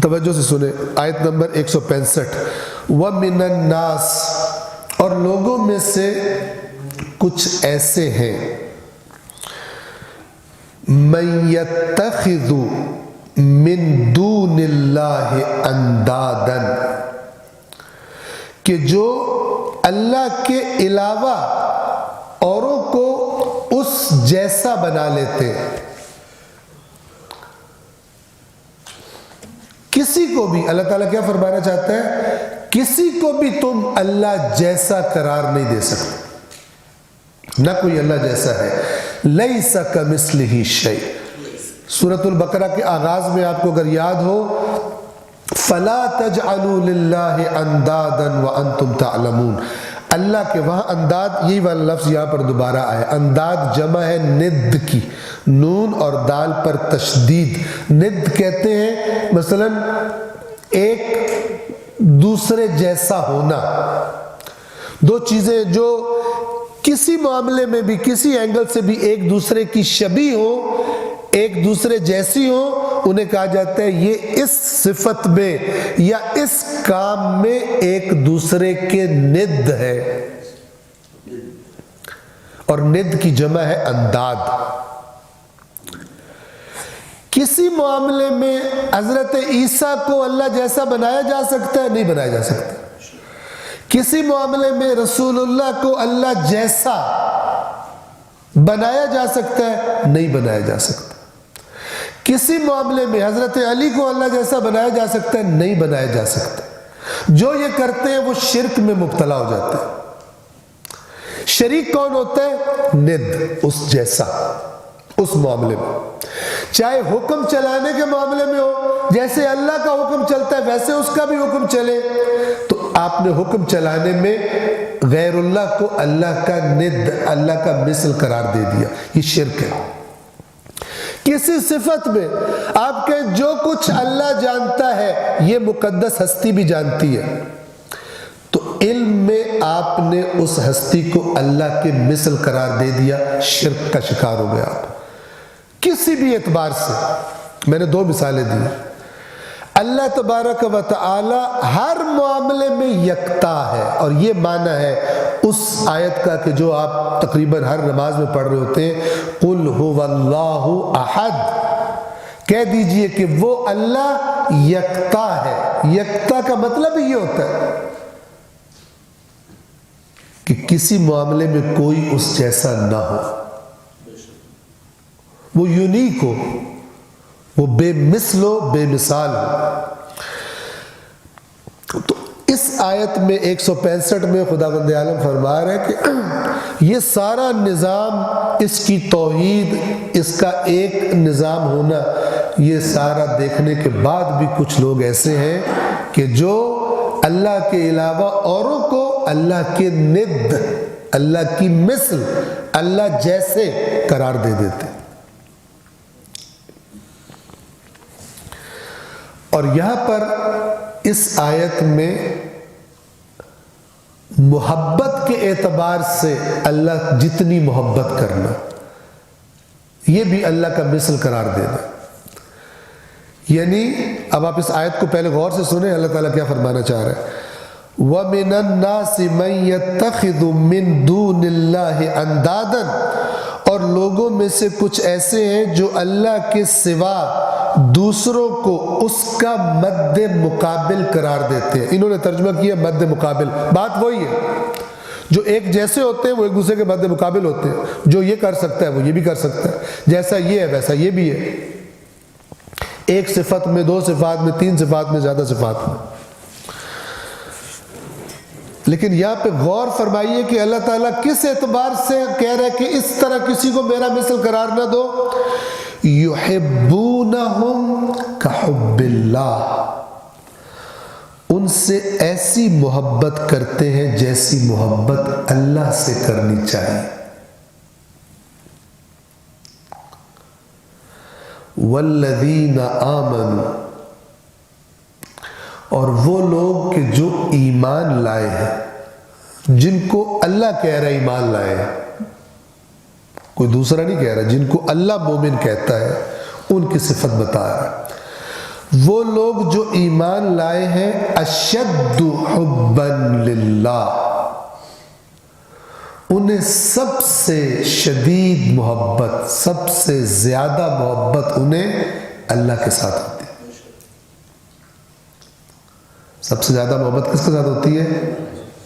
توجہ سے سنیں آیت نمبر 165، وَمِنَ النَّاسِ، اور لوگوں میں سے کچھ ایسے ہیں، مَن يَتَّخِذُ مِن دُونِ اللَّهِ أَندَادًا، کہ جو اللہ کے علاوہ اوروں کو اس جیسا بنا لیتے ہیں۔ کسی کو بھی اللہ تعالیٰ کیا فرمانا چاہتا ہے؟ کسی کو بھی تم اللہ جیسا قرار نہیں دے سکتے، نہ کوئی اللہ جیسا ہے۔ لیس کمثلہ شیء، سورۃ البقرہ کے آغاز میں آپ کو اگر یاد ہو، فلا تجعلوا للہ اندادا وانتم تعلمون، اللہ کے وہاں انداد، یہی والا لفظ یہاں پر دوبارہ آیا۔ انداد جمع ہے ند کی، نون اور دال پر تشدید۔ ند کہتے ہیں مثلا ایک دوسرے جیسا ہونا، دو چیزیں جو کسی معاملے میں بھی کسی اینگل سے بھی ایک دوسرے کی شبیہ ہو، ایک دوسرے جیسی ہو، انہیں کہا جاتا ہے یہ اس صفت میں یا اس کام میں ایک دوسرے کے ند ہے، اور ند کی جمع ہے انداد۔ کسی معاملے میں حضرت عیسیٰ کو اللہ جیسا بنایا جا سکتا ہے؟ نہیں بنایا جا سکتا۔ کسی معاملے میں رسول اللہ کو اللہ جیسا بنایا جا سکتا ہے؟ نہیں بنایا جا سکتا۔ کسی معاملے میں حضرت علی کو اللہ جیسا بنایا جا سکتا ہے؟ نہیں بنایا جا سکتا۔ جو یہ کرتے ہیں وہ شرک میں مبتلا ہو جاتے ہیں۔ شریک کون ہوتا ہے؟ ند، اس جیسا، اس معاملے میں، چاہے حکم چلانے کے معاملے میں ہو، جیسے اللہ کا حکم چلتا ہے ویسے اس کا بھی حکم چلے، تو آپ نے حکم چلانے میں غیر اللہ کو اللہ کا ند، اللہ کا مثل قرار دے دیا، یہ شرک ہے۔ کسی صفت میں آپ کے جو کچھ اللہ جانتا ہے یہ مقدس ہستی بھی جانتی ہے، تو علم میں آپ نے اس ہستی کو اللہ کے مثل قرار دے دیا، شرک کا شکار ہو گیا آپ۔ کسی بھی اعتبار سے، میں نے دو مثالیں دی۔ اللہ تبارک و تعالی ہر معاملے میں یکتا ہے، اور یہ معنی ہے اس آیت کا کہ جو آپ تقریباً ہر نماز میں پڑھ رہے ہوتے ہیں، قل هو اللہ احد، کہہ دیجئے کہ وہ اللہ یکتا ہے۔ یکتا کا مطلب یہ ہوتا ہے کہ کسی معاملے میں کوئی اس جیسا نہ ہو، وہ یونیک ہو، وہ بے مثل ہو، بے مثال ہو۔ تو اس آیت میں 165 میں خداوند عالم فرما رہے ہیں کہ یہ سارا نظام، اس کی توحید، اس کا ایک نظام ہونا، یہ سارا دیکھنے کے بعد بھی کچھ لوگ ایسے ہیں کہ جو اللہ کے علاوہ اوروں کو اللہ کے ند، اللہ کی مثل، اللہ جیسے قرار دے دیتے ہیں۔ اور یہاں پر اس آیت میں محبت کے اعتبار سے اللہ جتنی محبت کرنا، یہ بھی اللہ کا مثل قرار دینا۔ یعنی اب آپ اس آیت کو پہلے غور سے سنیں، اللہ تعالیٰ کیا فرمانا چاہ رہا ہے۔ وَمِنَ النَّاسِ مَن يَتَّخِذُ مِن دُونِ اللَّهِ أَندَادًا، اور لوگوں میں سے کچھ ایسے ہیں جو اللہ کے سوا دوسروں کو اس کا مد مقابل قرار دیتے ہیں۔ انہوں نے ترجمہ کیا مد مقابل، بات وہی ہے، جو ایک جیسے ہوتے ہیں وہ ایک دوسرے کے مد مقابل ہوتے ہیں، جو یہ کر سکتا ہے وہ یہ بھی کر سکتا ہے، جیسا یہ ہے ویسا یہ بھی ہے، ایک صفت میں، دو صفات میں، تین صفات میں، زیادہ صفات میں۔ لیکن یہاں پہ غور فرمائیے کہ اللہ تعالیٰ کس اعتبار سے کہہ رہے کہ اس طرح کسی کو میرا مثل قرار نہ دو۔ یحبونہم کحب اللہ، ان سے ایسی محبت کرتے ہیں جیسی محبت اللہ سے کرنی چاہیے۔ والذین آمنوا، اور وہ لوگ کہ جو ایمان لائے ہیں، جن کو اللہ کہہ رہا ہے ایمان لائے ہیں، کوئی دوسرا نہیں کہہ رہا، جن کو اللہ مومن کہتا ہے ان کی صفت بتا رہا ہے۔ وہ لوگ جو ایمان لائے ہیں اشد حبا للہ، انہیں سب سے شدید محبت، سب سے زیادہ محبت انہیں اللہ کے ساتھ ہوتی ہے۔ سب سے زیادہ محبت کس کے ساتھ ہوتی ہے؟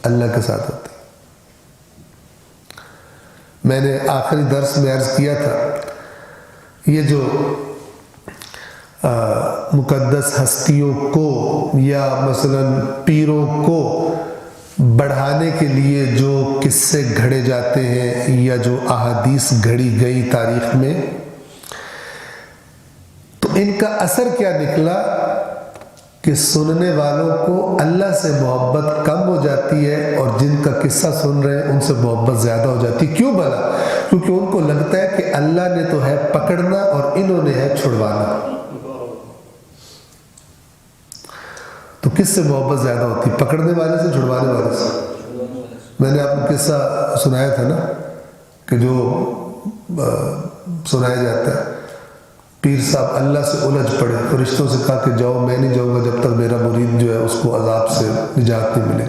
اللہ کے ساتھ ہوتی ہے۔ میں نے آخری درس میں عرض کیا تھا، یہ جو مقدس ہستیوں کو یا مثلاً پیروں کو بڑھانے کے لیے جو قصے گھڑے جاتے ہیں یا جو احادیث گھڑی گئی تاریخ میں، تو ان کا اثر کیا نکلا کہ سننے والوں کو اللہ سے محبت کم ہو جاتی ہے اور جن کا قصہ سن رہے ہیں ان سے محبت زیادہ ہو جاتی ہے۔ کیوں بھلا؟ کیونکہ ان کو لگتا ہے کہ اللہ نے تو ہے پکڑنا اور انہوں نے ہے چھڑوانا۔ تو کس سے محبت زیادہ ہوتی ہے؟ پکڑنے والے سے، چھڑوانے والے سے؟ میں نے آپ کو قصہ سنایا تھا نا کہ جو سنایا جاتا ہے، پیر صاحب اللہ سے الجھ پڑے، فرشتوں سے کہا کہ جاؤ، میں نہیں جاؤں گا جب تک میرا مرید جو ہے اس کو عذاب سے نجات نہیں ملے۔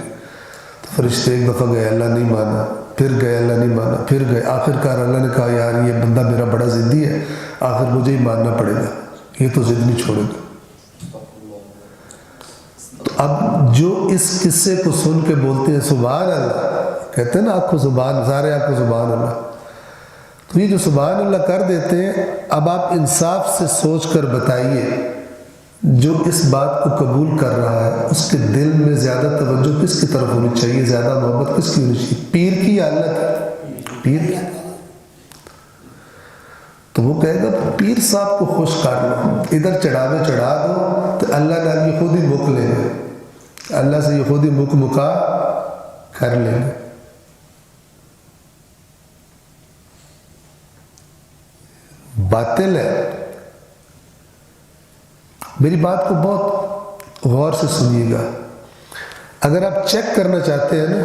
تو فرشتے ایک دفعہ گئے، اللہ نہیں مانا، پھر گئے، اللہ نہیں مانا، پھر گئے، آخر کار اللہ نے کہا یار یہ بندہ میرا بڑا ضدی ہے، آخر مجھے ہی ماننا پڑے گا، یہ تو ضد نہیں چھوڑے گا۔ تو اب جو اس قصے کو سن کے بولتے ہیں سبحان اللہ، کہتے ہیں نا آنکھوں سبحان، سارے آنکھوں سبحان اللہ، تو یہ جو سبحان اللہ کر دیتے ہیں، اب آپ انصاف سے سوچ کر بتائیے جو اس بات کو قبول کر رہا ہے اس کے دل میں زیادہ توجہ کس کی طرف ہونی چاہیے، زیادہ محبت کس کی ہونی چاہیے؟ پیر کی یا اللہ کی؟ پیر کی۔ تو وہ کہے گا پیر صاحب کو خوش کر لو، ادھر چڑھاوے چڑھا دو تو اللہ تعالیٰ یہ خود ہی مک لیں گے، اللہ سے یہ خود ہی مکا کر لیں گے۔ باطل ہے۔ میری بات کو بہت غور سے سنیے گا، اگر آپ چیک کرنا چاہتے ہیں نا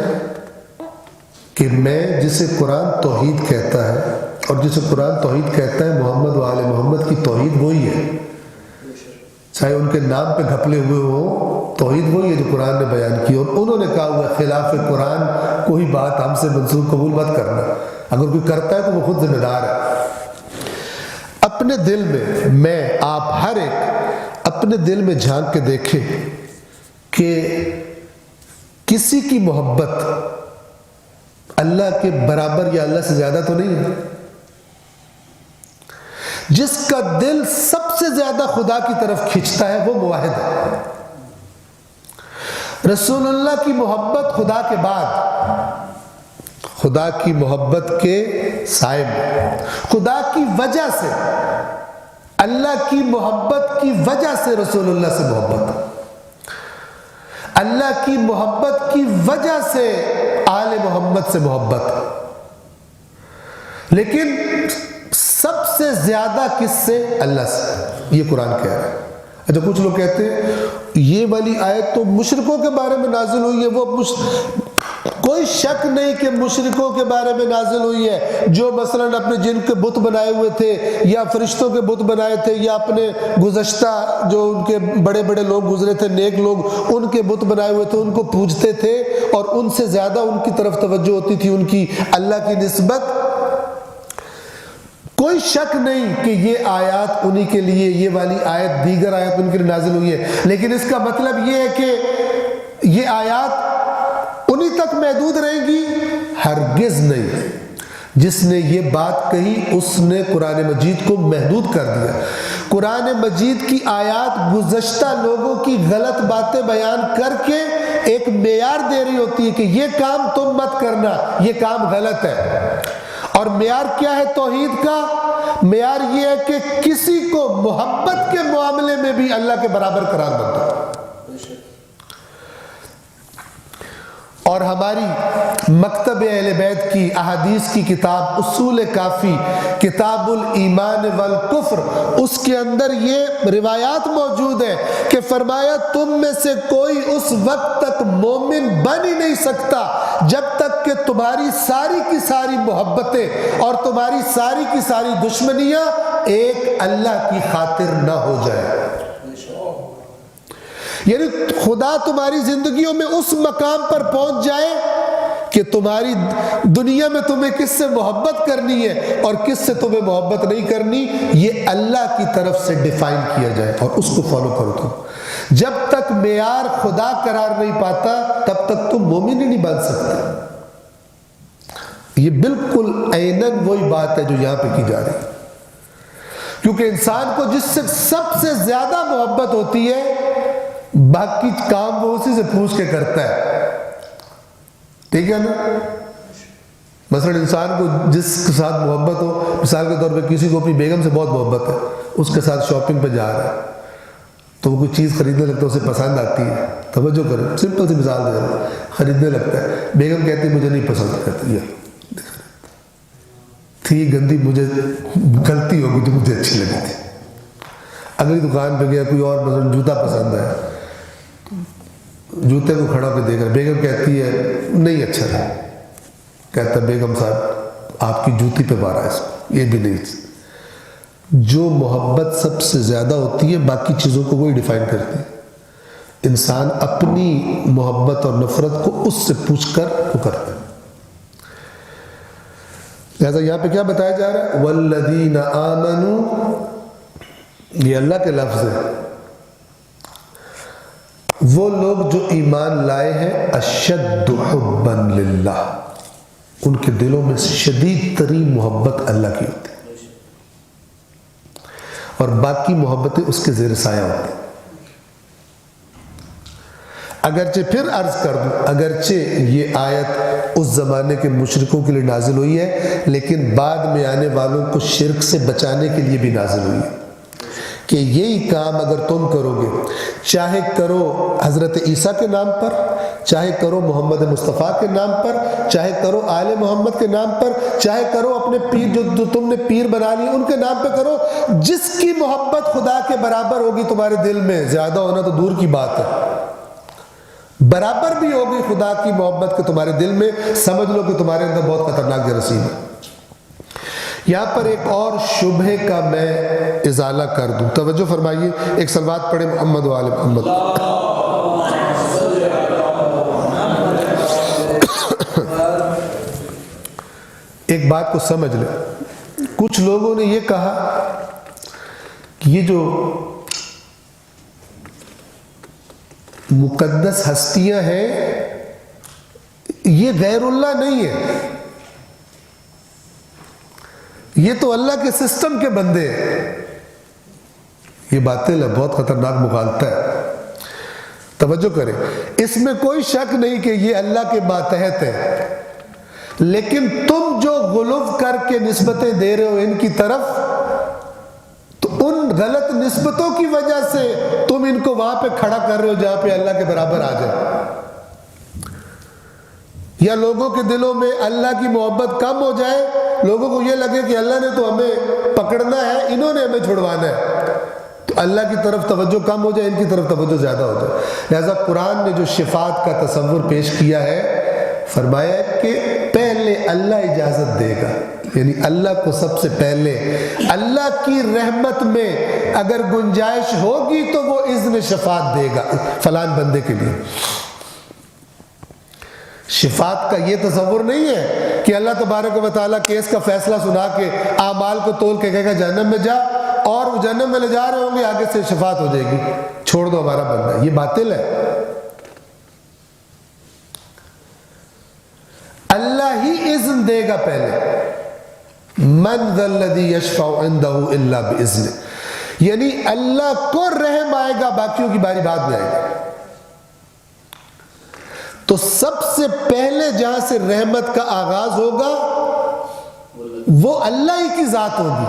کہ میں جسے قرآن توحید کہتا ہے اور جسے قرآن توحید کہتا ہے محمد و آل محمد کی توحید وہی ہے، چاہے ان کے نام پہ گھپلے ہوئے ہوں، توحید وہی ہے جو قرآن نے بیان کی، اور انہوں نے کہا ہوا خلاف قرآن کوئی بات ہم سے منسوخ قبول مت کرنا، اگر کوئی کرتا ہے تو وہ خود ذمہ دار ہے۔ اپنے دل میں آپ ہر ایک اپنے دل میں جھانک کے دیکھیں کہ کسی کی محبت اللہ کے برابر یا اللہ سے زیادہ تو نہیں ہے۔ جس کا دل سب سے زیادہ خدا کی طرف کھنچتا ہے وہ موحد ہے۔ رسول اللہ کی محبت خدا کے بعد، خدا کی محبت کے سائے میں، خدا کی وجہ سے، اللہ کی محبت کی وجہ سے رسول اللہ سے محبت، اللہ کی محبت کی وجہ سے آل محمد سے محبت، لیکن سب سے زیادہ کس سے؟ اللہ سے۔ یہ قرآن کہہ رہا ہے۔ اچھا کچھ لوگ کہتے ہیں یہ والی آیت تو مشرکوں کے بارے میں نازل ہوئی ہے، وہ کوئی شک نہیں کہ مشرکوں کے بارے میں نازل ہوئی ہے، جو مثلاً اپنے جن کے بت بنائے ہوئے تھے یا فرشتوں کے بت بنائے تھے یا اپنے گزشتہ جو ان کے بڑے بڑے لوگ گزرے تھے، نیک لوگ، ان کے بت بنائے ہوئے تھے، ان کو پوجتے تھے اور ان سے زیادہ ان کی طرف توجہ ہوتی تھی ان کی اللہ کی نسبت۔ کوئی شک نہیں کہ یہ آیات انہی کے لیے، یہ والی آیت دیگر آیات ان کے لیے نازل ہوئی ہے، لیکن اس کا مطلب یہ ہے کہ یہ آیات انہی تک محدود رہیں گی؟ ہرگز نہیں۔ جس نے یہ بات کہی اس نے قرآن مجید کو محدود کر دیا۔ قرآن مجید کی آیات گزشتہ لوگوں کی غلط باتیں بیان کر کے ایک معیار دے رہی ہوتی ہے کہ یہ کام تم مت کرنا، یہ کام غلط ہے۔ اور معیار کیا ہے توحید کا؟ معیار یہ ہے کہ کسی کو محبت کے معاملے میں بھی اللہ کے برابر قرار مت دو۔ اور ہماری مکتب اہل بیت کی احادیث کی کتاب اصول کافی، کتاب الایمان والکفر، اس کے اندر یہ روایات موجود ہیں کہ فرمایا تم میں سے کوئی اس وقت تک مومن بن ہی نہیں سکتا جب تک کہ تمہاری ساری کی ساری محبتیں اور تمہاری ساری کی ساری دشمنیاں ایک اللہ کی خاطر نہ ہو جائے۔ یعنی خدا تمہاری زندگیوں میں اس مقام پر پہنچ جائے کہ تمہاری دنیا میں تمہیں کس سے محبت کرنی ہے اور کس سے تمہیں محبت نہیں کرنی، یہ اللہ کی طرف سے ڈیفائن کیا جائے اور اس کو فالو کرو تم۔ جب تک معیار خدا قرار نہیں پاتا تب تک تم مومن ہی نہیں بن سکتے۔ یہ بالکل عیناً وہی بات ہے جو یہاں پہ کی جا رہی ہے، کیونکہ انسان کو جس سے سب سے زیادہ محبت ہوتی ہے باقی کام وہ اسی سے پوچھ کے کرتا ہے، ٹھیک ہے نا؟ مثلا انسان کو جس کے ساتھ محبت ہو، مثال کے طور پہ کسی کو اپنی بیگم سے بہت محبت ہے، اس کے ساتھ شاپنگ پہ جا رہا ہے تو وہ کوئی چیز خریدنے لگتا ہے، اسے پسند آتی ہے، توجہ کریں، سمپل سی مثال دے رہا ہوں، خریدنے لگتا ہے، بیگم کہتی ہے مجھے نہیں پسند، کہتی ہے تھی گندی، مجھے غلطی ہوگی جو مجھے اچھی لگی تھی۔ اگلی دکان پہ گیا، کوئی اور مثلا جوتا پسند ہے، جوتے کو کھڑا کے دیکھ رہا، بیگم کہتی ہے نہیں اچھا تھا، کہتا ہے بیگم صاحب آپ کی جوتی پہ مارا ہے اس کو، یہ بھی نہیں۔ جو محبت سب سے زیادہ ہوتی ہے باقی چیزوں کو وہی ڈیفائن کرتی ہے، انسان اپنی محبت اور نفرت کو اس سے پوچھ کر وہ کرتا ہے۔ لہذا یہاں پہ کیا بتایا جا رہا ہے؟ والذین آمنوا، یہ اللہ کے لفظ ہے، وہ لوگ جو ایمان لائے ہیں، اشد حبا للہ، ان کے دلوں میں شدید ترین محبت اللہ کی ہوتی ہے اور باقی محبتیں اس کے زیر سایہ ہوتی ہیں۔ اگرچہ پھر عرض کر دوں، اگرچہ یہ آیت اس زمانے کے مشرکوں کے لیے نازل ہوئی ہے لیکن بعد میں آنے والوں کو شرک سے بچانے کے لیے بھی نازل ہوئی ہے کہ یہی کام اگر تم کرو گے، چاہے کرو حضرت عیسیٰ کے نام پر، چاہے کرو محمد مصطفیٰ کے نام پر، چاہے کرو آل محمد کے نام پر، چاہے کرو اپنے پیر جو تم نے پیر بنا لی ان کے نام پہ کرو، جس کی محبت خدا کے برابر ہوگی تمہارے دل میں، زیادہ ہونا تو دور کی بات ہے، برابر بھی ہوگی خدا کی محبت کے تمہارے دل میں، سمجھ لو کہ تمہارے اندر بہت خطرناک جراثیم ہے۔ یہاں پر ایک اور شبہ کا میں ازالہ کر دوں، توجہ فرمائیے، ایک صلوات پڑھیں محمد و آل محمد۔ ایک بات کو سمجھ لیں، کچھ لوگوں نے یہ کہا کہ یہ جو مقدس ہستیاں ہیں یہ غیر اللہ نہیں ہے، یہ تو اللہ کے سسٹم کے بندے ہیں۔ یہ باطل ہے، بہت خطرناک مغالطہ ہے، توجہ کریں، اس میں کوئی شک نہیں کہ یہ اللہ کے ماتحت ہے، لیکن تم جو غلو کر کے نسبتیں دے رہے ہو ان کی طرف، تو ان غلط نسبتوں کی وجہ سے تم ان کو وہاں پہ کھڑا کر رہے ہو جہاں پہ اللہ کے برابر آ جائے، یا لوگوں کے دلوں میں اللہ کی محبت کم ہو جائے، لوگوں کو یہ لگے کہ اللہ نے تو ہمیں پکڑنا ہے، انہوں نے ہمیں چھڑوانا ہے، تو اللہ کی طرف توجہ کم ہو جائے، ان کی طرف توجہ زیادہ ہو جائے۔ لہذا قرآن نے جو شفاعت کا تصور پیش کیا ہے، فرمایا ہے کہ پہلے اللہ اجازت دے گا، یعنی اللہ کو سب سے پہلے اللہ کی رحمت میں اگر گنجائش ہوگی تو وہ اذن شفاعت دے گا فلان بندے کے لیے۔ شفاعت کا یہ تصور نہیں ہے کہ اللہ تبارک و تعالیٰ کیس کا فیصلہ سنا کے اعمال کو تول کے کہے گا جہنم میں جا، اور وہ جہنم میں لے جا رہے ہوں گے، آگے سے شفاعت ہو جائے گی، چھوڑ دو ہمارا بندہ، یہ باطل ہے۔ اللہ ہی اذن دے گا پہلے، من ذا الذی یشفع عندہ الا باذنہ، یعنی اللہ کو رحم آئے گا، باقیوں کی باری بعد میں آئے گی۔ تو سب سے پہلے جہاں سے رحمت کا آغاز ہوگا وہ اللہ ہی کی ذات ہوگی،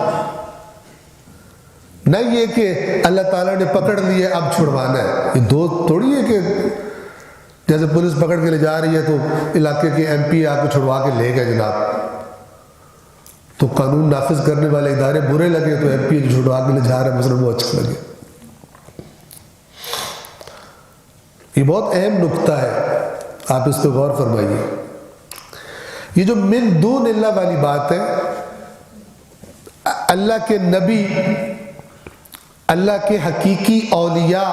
نہ یہ کہ اللہ تعالیٰ نے پکڑ لیے اب چھڑوانا ہے۔ یہ دو تھوڑی ہے کہ جیسے پولیس پکڑ کے لے جا رہی ہے تو علاقے کے ایم پی آپ کو چھڑوا کے لے گئے جناب، تو قانون نافذ کرنے والے ادارے برے لگے تو ایم پی جو چھڑوا کے لے جا رہے ہیں مثلا وہ اچھا لگے۔ یہ بہت اہم نکتہ ہے، آپ اس پہ غور فرمائیے۔ یہ جو من دون اللہ والی بات ہے، اللہ کے نبی، اللہ کے حقیقی اولیاء